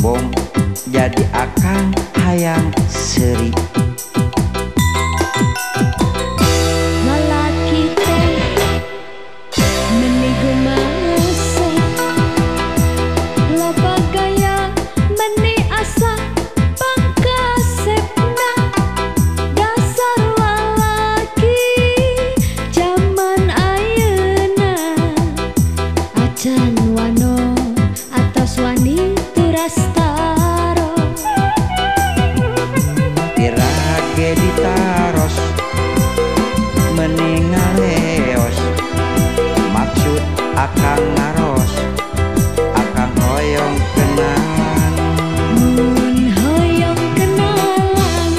sombong jadi akang hayang seuri. Lalaki teh menigu mase, loba gaya meni asa pangkasepna. Dasar lalaki zaman ayeuna, acan wano atos wani turastaro. Pirage ditaros meningaleos, maksud akang ngaros, akang hoyong kenang. Mun hoyong kenalan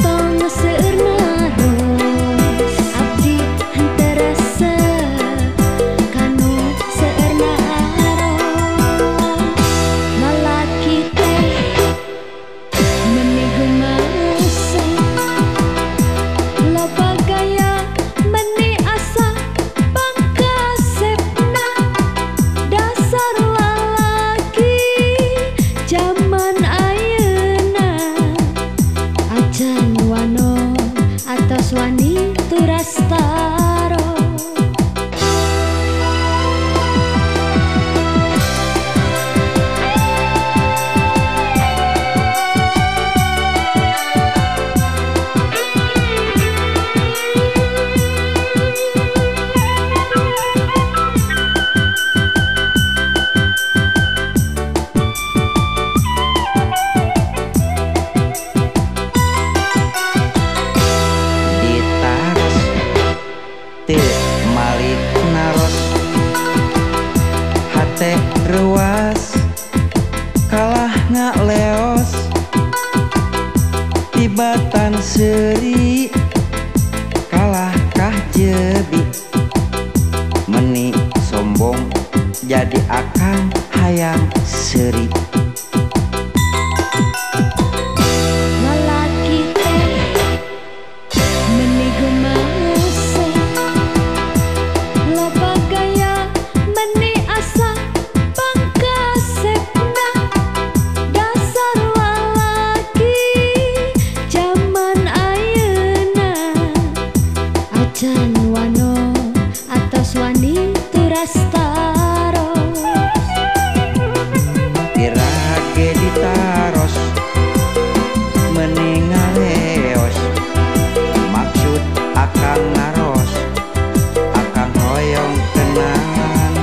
tong seueur naros, abdi henteu rasa kanu seueur naros. Lalaki teh menigu mase, loba gaya meni asa pangkasepna. Dasar lalaki zaman ayeuna, acan wano atos wani turastaro. Ditaros teu malik naros, hate ruas kalah ngaleos, tibatan seuri kalah kah jebi. Meni sombong jadi akang hayang seuri. Lalaki teh menigu mase, loba gaya meni asa pangkasepna. Dasar lalaki zaman ayeuna, acan wano atos wani turastaro. Pirage ditaros meningaleos, maksud akang ngaros, akang hoyong kenang.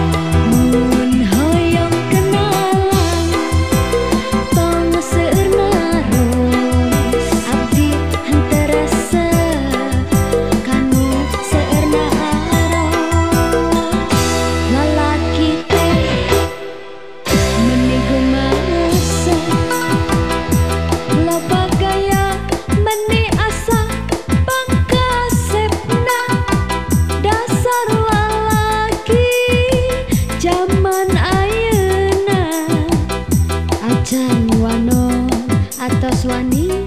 Mun hoyong kenalan tong seueur naros, abdi henteu rasa kanu seueur naros. Lalaki teh menigu mase, loba gaya meni asa pangkasepna. Dasar lalaki zaman ayeuna, acan wano atos wani